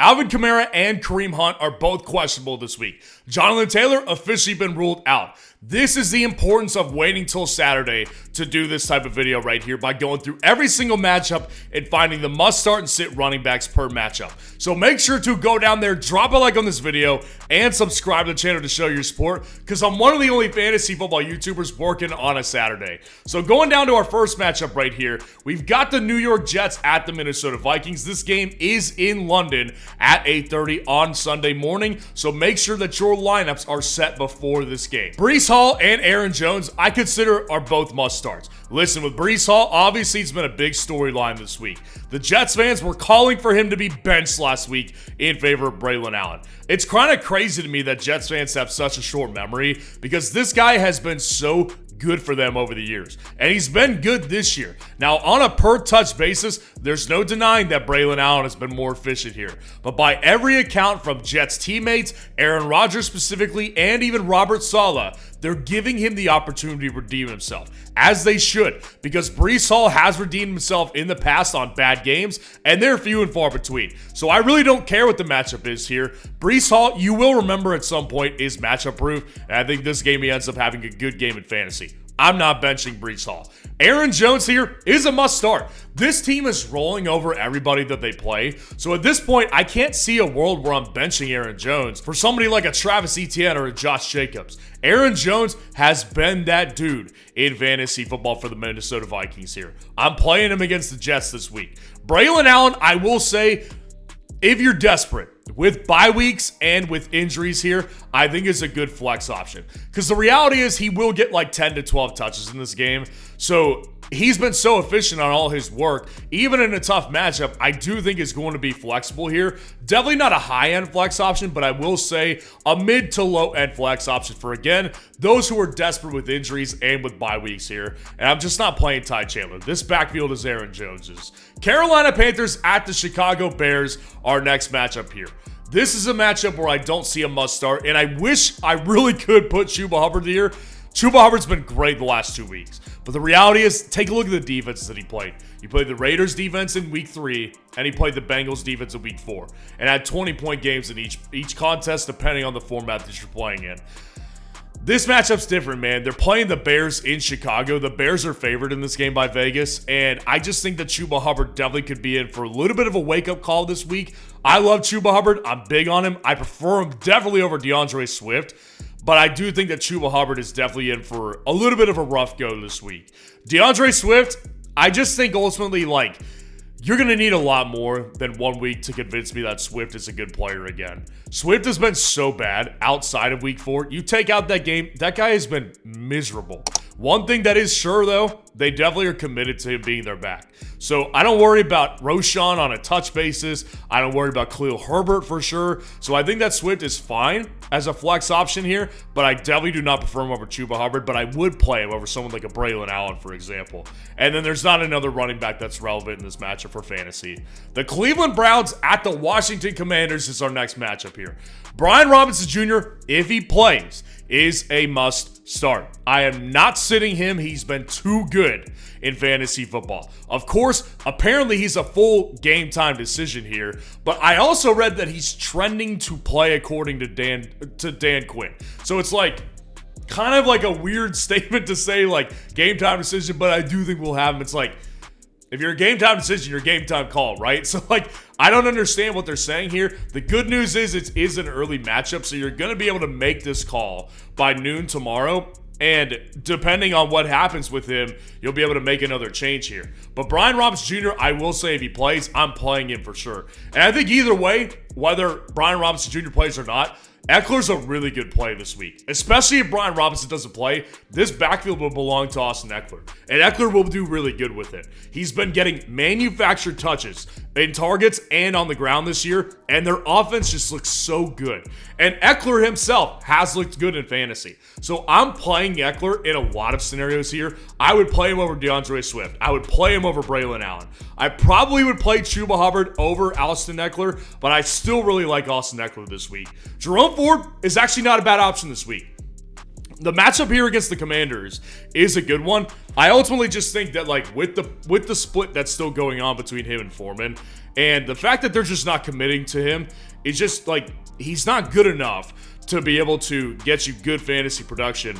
Alvin Kamara and Kareem Hunt are both questionable this week. Jonathan Taylor officially been ruled out. This is the importance of waiting till Saturday to do this type of video right here by going through every single matchup and finding the must start and sit running backs per matchup. So make sure to go down there, drop a like on this video, and subscribe to the channel to show your support because I'm one of the only fantasy football YouTubers working on a Saturday. So going down to our first matchup right here, we've got the New York Jets at the Minnesota Vikings. This game is in London at 8:30 on Sunday morning, so make sure that your lineups are set before this game. Breece Hall and Aaron Jones, I consider, are both must starts. Listen, with Breece Hall, obviously it's been a big storyline this week. The Jets fans were calling for him to be benched last week in favor of Braylon Allen. It's kind of crazy to me that Jets fans have such a short memory because this guy has been so good for them over the years. And he's been good this year. Now, on a per-touch basis, there's no denying that Braylon Allen has been more efficient here. But by every account from Jets teammates, Aaron Rodgers specifically, and even Robert Saleh, they're giving him the opportunity to redeem himself, as they should, because Breece Hall has redeemed himself in the past on bad games, and they're few and far between. So I really don't care what the matchup is here. Breece Hall, you will remember at some point, is matchup proof, and I think this game he ends up having a good game in fantasy. I'm not benching Breece Hall. Aaron Jones here is a must start. This team is rolling over everybody that they play. So at this point, I can't see a world where I'm benching Aaron Jones for somebody like a Travis Etienne or a Josh Jacobs. Aaron Jones has been that dude in fantasy football for the Minnesota Vikings here. I'm playing him against the Jets this week. Braylon Allen, I will say, if you're desperate, with bye weeks and with injuries here, I think is a good flex option. Because the reality is he will get like 10 to 12 touches in this game. So he's been so efficient on all his work. Even in a tough matchup, I do think it's going to be flexible here. Definitely not a high-end flex option, but I will say a mid to low-end flex option for, again, those who are desperate with injuries and with bye weeks here. And I'm just not playing Ty Chandler. This backfield is Aaron Jones's. Carolina Panthers at the Chicago Bears, our next matchup here. This is a matchup where I don't see a must start, and I wish I really could put Chuba Hubbard here. Chuba Hubbard's been great the last 2 weeks, but the reality is, take a look at the defenses that he played. He played the Raiders defense in week 3, and he played the Bengals defense in week 4, and had 20-point games in each contest, depending on the format that you're playing in. This matchup's different, man. They're playing the Bears in Chicago. The Bears are favored in this game by Vegas, and I just think that Chuba Hubbard definitely could be in for a little bit of a wake-up call this week. I love Chuba Hubbard. I'm big on him. I prefer him definitely over DeAndre Swift, but I do think that Chuba Hubbard is definitely in for a little bit of a rough go this week. DeAndre Swift, I just think ultimately, like, you're going to need a lot more than 1 week to convince me that Swift is a good player again. Swift has been so bad outside of week 4. You take out that game, that guy has been miserable. One thing that is sure, though, they definitely are committed to him being their back. So I don't worry about Roschon on a touch basis. I don't worry about Khalil Herbert for sure. So I think that Swift is fine as a flex option here, but I definitely do not prefer him over Chuba Hubbard, but I would play him over someone like a Braylon Allen, for example. And then there's not another running back that's relevant in this matchup for fantasy. The Cleveland Browns at the Washington Commanders is our next matchup here. Brian Robinson Jr., if he plays, is a must start. I am not sitting him. He's been too good in fantasy football. Of course, apparently he's a full game time decision here, but I also read that he's trending to play according to Dan Quinn. So it's like kind of like a weird statement to say like game time decision, but I do think we'll have him. It's like, if you're a game time decision, you're game time call, right? So, like, I don't understand what they're saying here. The good news is it is an early matchup, so you're going to be able to make this call by noon tomorrow. And depending on what happens with him, you'll be able to make another change here. But Brian Robinson Jr., I will say if he plays, I'm playing him for sure. And I think either way, whether Brian Robinson Jr. plays or not, Eckler's a really good play this week. Especially if Brian Robinson doesn't play, this backfield will belong to Austin Eckler. And Eckler will do really good with it. He's been getting manufactured touches in targets and on the ground this year, and their offense just looks so good. And Eckler himself has looked good in fantasy. So I'm playing Eckler in a lot of scenarios here. I would play him over DeAndre Swift. I would play him over Braylon Allen. I probably would play Chuba Hubbard over Austin Eckler, but I still really like Austin Eckler this week. Jerome Ford is actually not a bad option this week. The matchup here against the Commanders is a good one. I ultimately just think that, like, with the split that's still going on between him and Foreman, and the fact that they're just not committing to him, is just, like, he's not good enough to be able to get you good fantasy production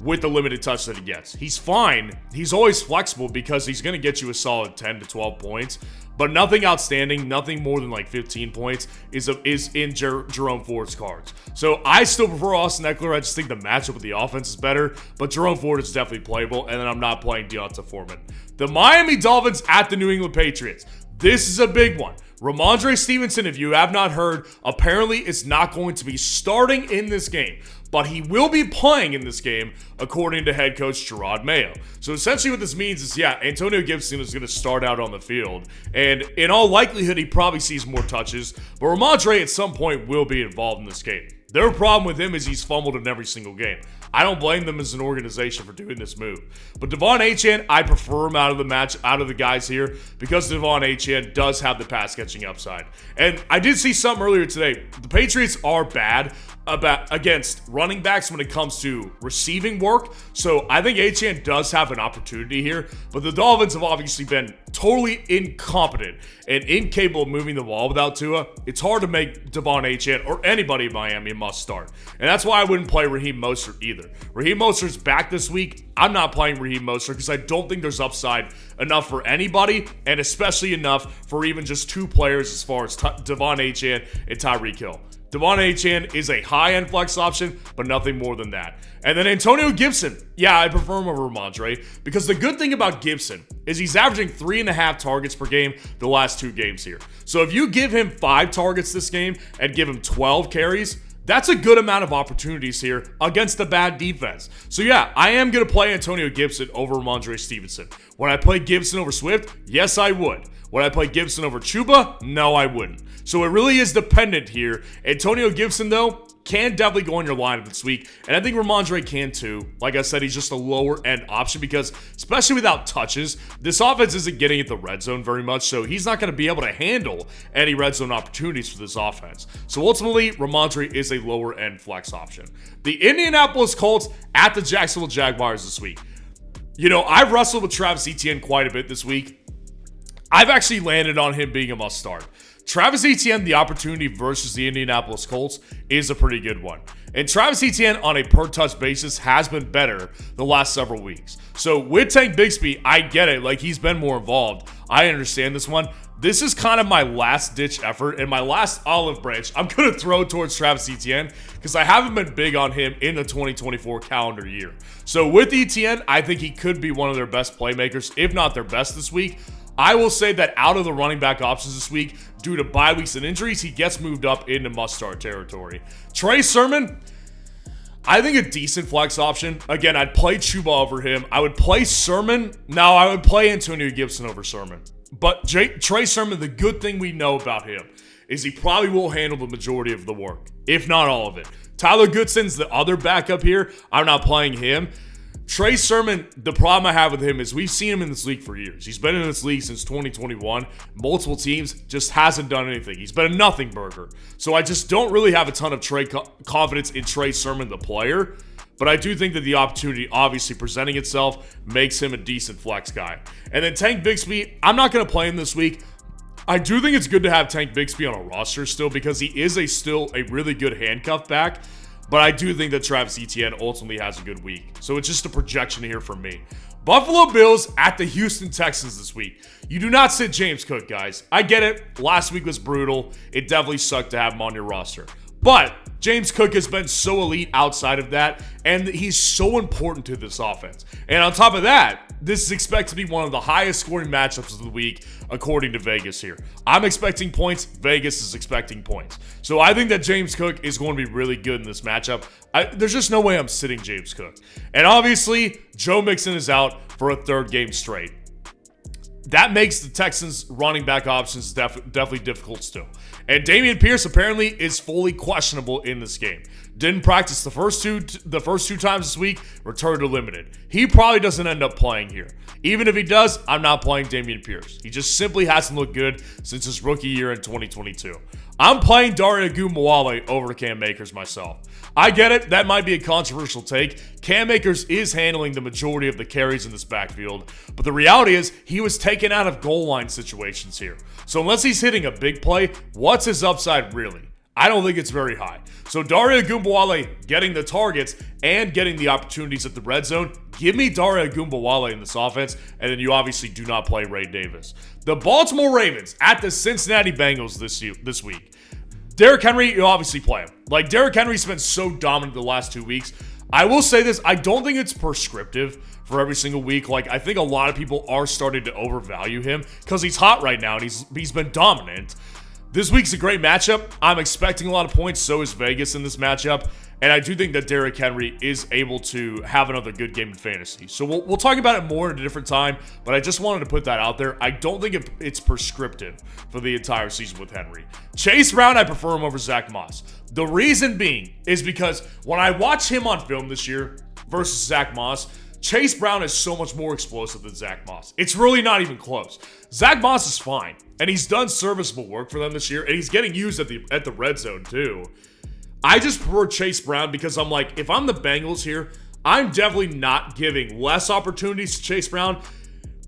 with the limited touch that he gets. He's fine. He's always flexible because he's going to get you a solid 10 to 12 points. But nothing outstanding, nothing more than like 15 points is in Jerome Ford's cards. So I still prefer Austin Eckler. I just think the matchup with the offense is better. But Jerome Ford is definitely playable. And then I'm not playing Deonta Foreman. The Miami Dolphins at the New England Patriots. This is a big one. Ramondre Stevenson, if you have not heard, apparently is not going to be starting in this game. But he will be playing in this game, according to head coach Gerard Mayo. So essentially what this means is, yeah, Antonio Gibson is going to start out on the field. And in all likelihood, he probably sees more touches. But Ramondre at some point will be involved in this game. Their problem with him is he's fumbled in every single game. I don't blame them as an organization for doing this move. But Devon Achane, I prefer him out of the guys here because Devon Achane does have the pass catching upside. And I did see something earlier today. The Patriots are bad against running backs when it comes to receiving work. So I think Achane does have an opportunity here. But the Dolphins have obviously been totally incompetent and incapable of moving the ball without Tua. It's hard to make Devon Achane or anybody in Miami a must start. And that's why I wouldn't play Raheem Mostert either. Raheem Mostert's back this week. I'm not playing Raheem Mostert because I don't think there's upside enough for anybody, and especially enough for even just two players as far as Devon Achane and Tyreek Hill. Devon Achane is a high-end flex option, but nothing more than that. And then Antonio Gibson. Yeah, I prefer him over Ramondre because the good thing about Gibson is he's averaging 3.5 targets per game the last 2 games here. So if you give him 5 targets this game and give him 12 carries, that's a good amount of opportunities here against a bad defense. So yeah, I am going to play Antonio Gibson over Ramondre Stevenson. Would I play Gibson over Swift? Yes, I would. Would I play Gibson over Chuba? No, I wouldn't. So it really is dependent here. Antonio Gibson, though, can definitely go in your lineup this week. And I think Ramondre can too. Like I said, he's just a lower end option because, especially without touches, this offense isn't getting at the red zone very much. So he's not going to be able to handle any red zone opportunities for this offense. So ultimately, Ramondre is a lower end flex option. The Indianapolis Colts at the Jacksonville Jaguars this week. You know, I've wrestled with Travis Etienne quite a bit this week. I've actually landed on him being a must start. Travis Etienne, the opportunity versus the Indianapolis Colts is a pretty good one. And Travis Etienne on a per touch basis has been better the last several weeks. So with Tank Bigsby, I get it. Like, he's been more involved. I understand this one. This is kind of my last ditch effort and my last olive branch I'm going to throw towards Travis Etienne because I haven't been big on him in the 2024 calendar year. So with Etienne, I think he could be one of their best playmakers, if not their best this week. I will say that out of the running back options this week, due to bye weeks and injuries, he gets moved up into must-start territory. Trey Sermon, I think a decent flex option. Again, I'd play Chuba over him. I would play Sermon. No, I would play Antonio Gibson over Sermon. But Trey Sermon, the good thing we know about him is he probably will handle the majority of the work, if not all of it. Tyler Goodson's the other backup here. I'm not playing him. Trey Sermon, the problem I have with him is we've seen him in this league for years. He's been in this league since 2021. Multiple teams, just hasn't done anything. He's been a nothing burger. So I just don't really have a ton of confidence in Trey Sermon, the player. But I do think that the opportunity obviously presenting itself makes him a decent flex guy. And then Tank Bigsby, I'm not going to play him this week. I do think it's good to have Tank Bigsby on a roster still because he is still a really good handcuff back. But I do think that Travis Etienne ultimately has a good week. So it's just a projection here from me. Buffalo Bills at the Houston Texans this week. You do not sit James Cook, guys. I get it. Last week was brutal. It definitely sucked to have him on your roster. But James Cook has been so elite outside of that, and he's so important to this offense. And on top of that, this is expected to be one of the highest scoring matchups of the week, according to Vegas here. I'm expecting points. Vegas is expecting points. So I think that James Cook is going to be really good in this matchup. There's just no way I'm sitting James Cook. And obviously, Joe Mixon is out for a 3rd game straight. That makes the Texans' running back options definitely difficult still. And Dameon Pierce apparently is fully questionable in this game. Didn't practice the first two times this week, returned to limited. He probably doesn't end up playing here. Even if he does, I'm not playing Dameon Pierce. He just simply hasn't looked good since his rookie year in 2022. I'm playing Dare Ogunbowale over Cam Akers myself. I get it, that might be a controversial take. Cam Akers is handling the majority of the carries in this backfield, but the reality is he was taken out of goal line situations here. So unless he's hitting a big play, what's his upside really? I don't think it's very high. So Dare Ogunbowale getting the targets and getting the opportunities at the red zone. Give me Dare Ogunbowale in this offense, and then you obviously do not play Ray Davis. The Baltimore Ravens at the Cincinnati Bengals this week. Derrick Henry, you obviously play him. Like, Derrick Henry's been so dominant the last 2 weeks. I will say this, I don't think it's prescriptive for every single week. Like, I think a lot of people are starting to overvalue him because he's hot right now and he's been dominant. This week's a great matchup. I'm expecting a lot of points, so is Vegas in this matchup. And I do think that Derrick Henry is able to have another good game in fantasy. So we'll talk about it more at a different time, but I just wanted to put that out there. I don't think it's prescriptive for the entire season with Henry. Chase Brown, I prefer him over Zach Moss. The reason being is because when I watch him on film this year versus Zach Moss, Chase Brown is so much more explosive than Zach Moss. It's really not even close. Zach Moss is fine, and he's done serviceable work for them this year, and he's getting used at the red zone too. I just prefer Chase Brown because I'm like, if I'm the Bengals here, I'm definitely not giving less opportunities to Chase Brown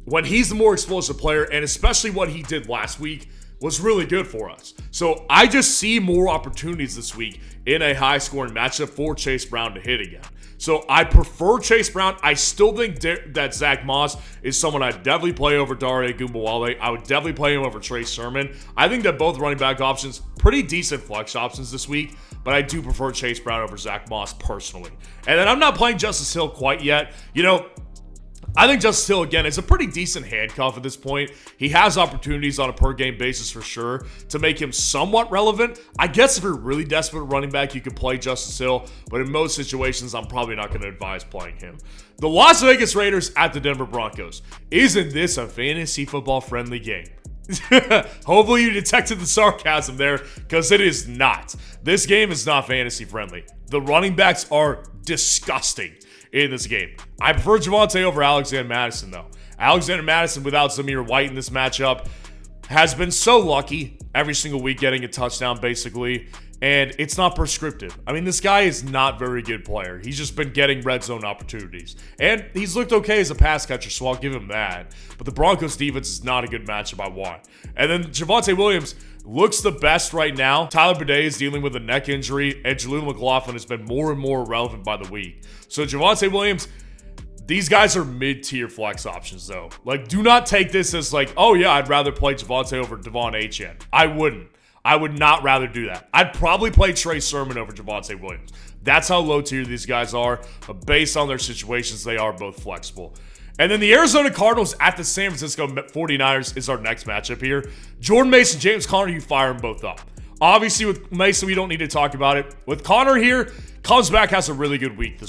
when he's the more explosive player, and especially what he did last week was really good for us. So I just see more opportunities this week in a high-scoring matchup for Chase Brown to hit again. So I prefer Chase Brown. I still think that Zach Moss is someone I'd definitely play over Dare Ogunbowale. I would definitely play him over Trey Sermon. I think that both running back options, pretty decent flex options this week, but I do prefer Chase Brown over Zach Moss personally. And then I'm not playing Justice Hill quite yet. You know, I think Justice Hill, again, is a pretty decent handcuff at this point. He has opportunities on a per-game basis for sure to make him somewhat relevant. I guess if you're really desperate at running back, you could play Justice Hill, but in most situations, I'm probably not going to advise playing him. The Las Vegas Raiders at the Denver Broncos. Isn't this a fantasy football-friendly game? Hopefully you detected the sarcasm there, because it is not. This game is not fantasy-friendly. The running backs are disgusting in this game. I prefer Javonte over Alexander Madison, though. Alexander Madison without Zamir White in this matchup has been so lucky every single week getting a touchdown, basically, and it's not prescriptive. I mean, this guy is not a very good player. He's just been getting red zone opportunities, and he's looked okay as a pass catcher, so I'll give him that. But the Broncos defense is not a good matchup I want. And then Javonte Williams looks the best right now. Tyler Bidet is dealing with a neck injury, and Jaleel McLaughlin has been more and more relevant by the week. So Javonte Williams, these guys are mid-tier flex options, though. Like, do not take this as like, oh yeah, I'd rather play Javonte over Devon Achane. I wouldn't. I would not rather do that. I'd probably play Trey Sermon over Javonte Williams. That's how low tier these guys are, but based on their situations, they are both flexible. And then the Arizona Cardinals at the San Francisco 49ers is our next matchup here. Jordan Mason, James Conner, you fire them both up. Obviously, with Mason, we don't need to talk about it. With Conner here, comes back, has a really good week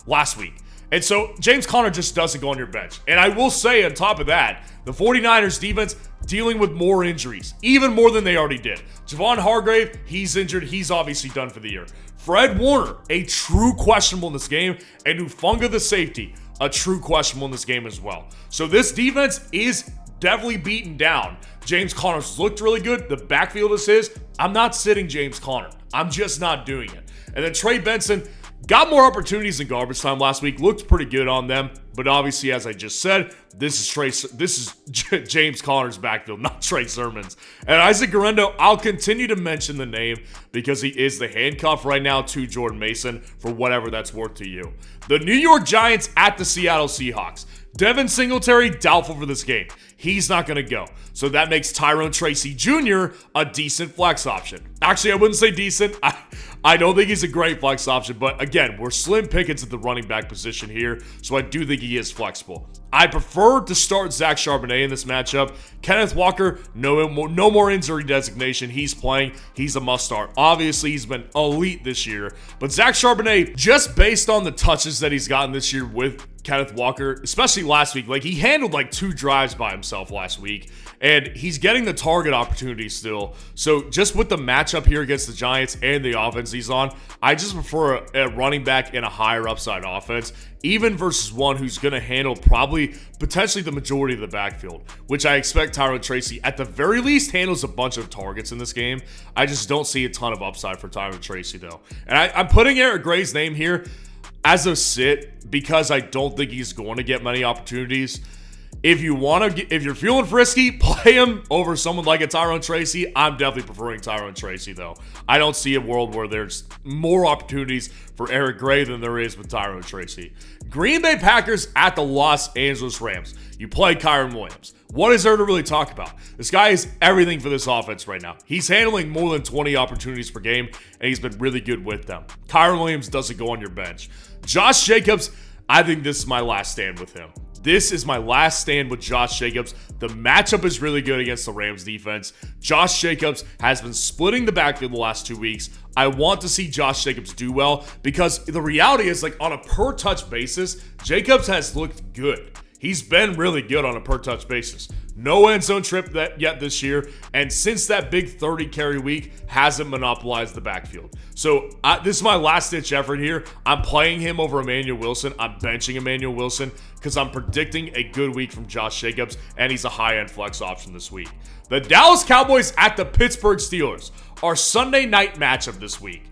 last week. And so James Conner just doesn't go on your bench. And I will say on top of that, the 49ers defense dealing with more injuries, even more than they already did. Javon Hargrave, he's injured. He's obviously done for the year. Fred Warner, a true questionable in this game. And Ufunga, the safety, a true questionable in this game as well. So this defense is definitely beaten down. James Conner's looked really good. The backfield is his. I'm not sitting James Conner. I'm just not doing it. And then Trey Benson got more opportunities in garbage time last week. Looked pretty good on them. But obviously, as I just said, this is James Conner's backfield, not Trey Sermon's. And Isaac Guerrero, I'll continue to mention the name because he is the handcuff right now to Jordan Mason for whatever that's worth to you. The New York Giants at the Seattle Seahawks. Devin Singletary, doubtful for this game. He's not going to go. So that makes Tyrone Tracy Jr. a decent flex option. Actually, I wouldn't say decent. I don't think he's a great flex option. But again, we're slim pickings at the running back position here. So I do think he is flexible. I prefer to start Zach Charbonnet in this matchup. Kenneth Walker, no more injury designation. He's playing. He's a must-start. Obviously, he's been elite this year. But Zach Charbonnet, just based on the touches that he's gotten this year with Kenneth Walker, especially last week, like he handled like 2 drives by himself last week. And he's getting the target opportunity still. So just with the matchup here against the Giants and the offense he's on, I just prefer a running back in a higher upside offense, even versus one who's going to handle probably probably potentially the majority of the backfield, which I expect Tyrone Tracy at the very least handles a bunch of targets in this game. I just don't see a ton of upside for Tyrone Tracy though. And I'm putting Eric Gray's name here as a sit because I don't think he's going to get many opportunities. If you're feeling frisky, play him over someone like a Tyrone Tracy. I'm definitely preferring Tyrone Tracy, though. I don't see a world where there's more opportunities for Eric Gray than there is with Tyrone Tracy. Green Bay Packers at the Los Angeles Rams. You play Kyren Williams. What is there to really talk about? This guy is everything for this offense right now. He's handling more than 20 opportunities per game, and he's been really good with them. Kyren Williams doesn't go on your bench. Josh Jacobs, I think this is my last stand with him. This is my last stand with Josh Jacobs. The matchup is really good against the Rams defense. Josh Jacobs has been splitting the backfield the last 2 weeks. I want to see Josh Jacobs do well because the reality is, like, on a per touch basis, Jacobs has looked good. He's been really good on a per touch basis. No end zone trip yet this year, and since that big 30 carry week, hasn't monopolized the backfield. So this is my last ditch effort here. I'm playing him over Emmanuel Wilson. I'm benching Emmanuel Wilson because I'm predicting a good week from Josh Jacobs, and he's a high-end flex option this week. The Dallas Cowboys at the Pittsburgh Steelers, our Sunday night matchup this week.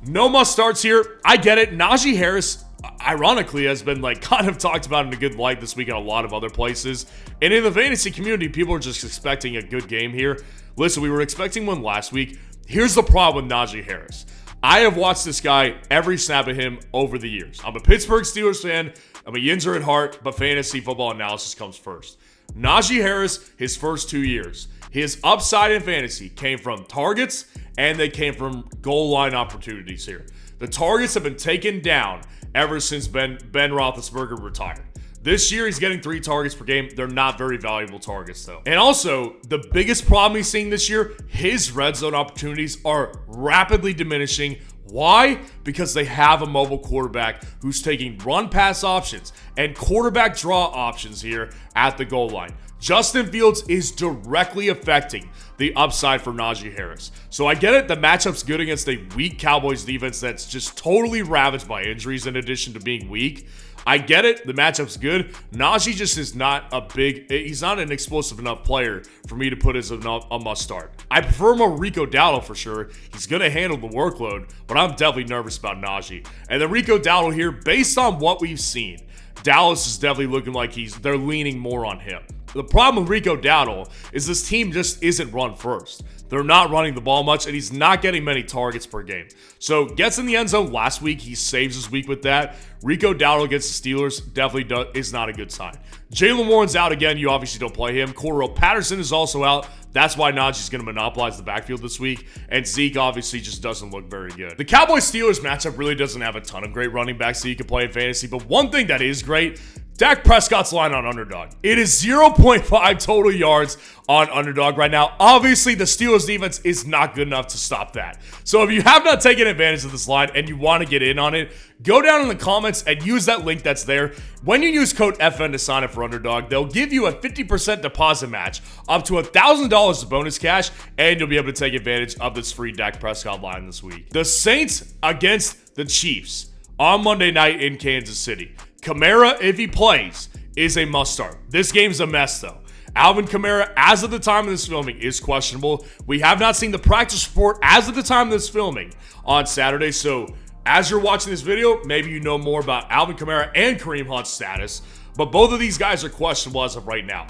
No must starts here. I get it. Najee Harris, ironically, has been kind of talked about in a good light this week in a lot of other places. And in the fantasy community, people are just expecting a good game here. Listen, we were expecting one last week. Here's the problem with Najee Harris. I have watched this guy every snap of him over the years. I'm a Pittsburgh Steelers fan. I'm a Yinzer at heart, but fantasy football analysis comes first. Najee Harris, his first 2 years, his upside in fantasy came from targets and they came from goal line opportunities here. The targets have been taken down ever since Ben Roethlisberger retired. This year, he's getting 3 targets per game. They're not very valuable targets, though. And also, the biggest problem he's seeing this year, his red zone opportunities are rapidly diminishing. Why? Because they have a mobile quarterback who's taking run-pass options and quarterback draw options here at the goal line. Justin Fields is directly affecting the upside for Najee Harris. So I get it, the matchup's good against a weak Cowboys defense that's just totally ravaged by injuries in addition to being weak. I get it, the matchup's good. Najee just is not he's not an explosive enough player for me to put as a must start. I prefer more Rico Dowdle for sure. He's going to handle the workload, but I'm definitely nervous about Najee. And then Rico Dowdle here, based on what we've seen, Dallas is definitely looking like they're leaning more on him. The problem with Rico Dowdle is this team just isn't run first. They're not running the ball much, and he's not getting many targets per game. So, gets in the end zone last week. He saves his week with that. Rico Dowdle against the Steelers definitely is not a good sign. Jaylen Warren's out again. You obviously don't play him. Cordarrelle Patterson is also out. That's why Najee's going to monopolize the backfield this week. And Zeke obviously just doesn't look very good. The Cowboys-Steelers matchup really doesn't have a ton of great running backs that you can play in fantasy. But one thing that is great, Dak Prescott's line on Underdog. It is 0.5 total yards on Underdog right now. Obviously, the Steelers defense is not good enough to stop that. So if you have not taken advantage of this line and you want to get in on it, go down in the comments and use that link that's there. When you use code FN to sign up for Underdog, they'll give you a 50% deposit match up to $1,000 of bonus cash, and you'll be able to take advantage of this free Dak Prescott line this week. The Saints against the Chiefs on Monday night in Kansas City. Kamara, if he plays, is a must-start. This game's a mess, though. Alvin Kamara, as of the time of this filming, is questionable. We have not seen the practice report as of the time of this filming on Saturday, so as you're watching this video, maybe you know more about Alvin Kamara and Kareem Hunt's status, but both of these guys are questionable as of right now.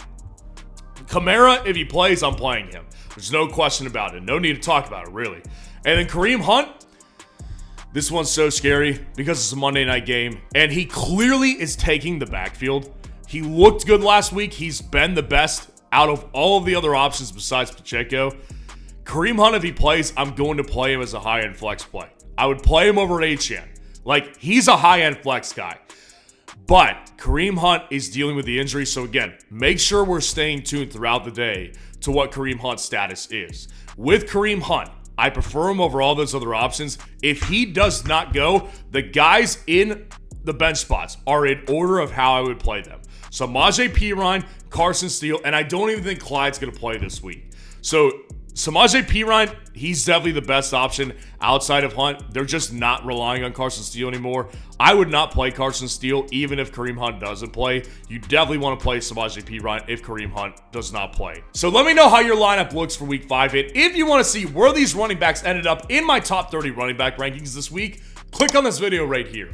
Kamara, if he plays, I'm playing him. There's no question about it. No need to talk about it, really. And then Kareem Hunt, this one's so scary because it's a Monday night game, and he clearly is taking the backfield. He looked good last week. He's been the best out of all of the other options besides Pacheco. Kareem Hunt, if he plays, I'm going to play him as a high-end flex play. I would play him over Achane. Like, he's a high-end flex guy. But Kareem Hunt is dealing with the injury, so again, make sure we're staying tuned throughout the day to what Kareem Hunt's status is. With Kareem Hunt, I prefer him over all those other options. If he does not go, the guys in the bench spots are in order of how I would play them. Samaje Perine, Carson Steele, and I don't even think Clyde's going to play this week. So Samaje Perine, he's definitely the best option outside of Hunt. They're just not relying on Carson Steele anymore. I would not play Carson Steele even if Kareem Hunt doesn't play. You definitely want to play Samaje Perine if Kareem Hunt does not play. So let me know how your lineup looks for week 5. And if you want to see where these running backs ended up in my top 30 running back rankings this week, click on this video right here.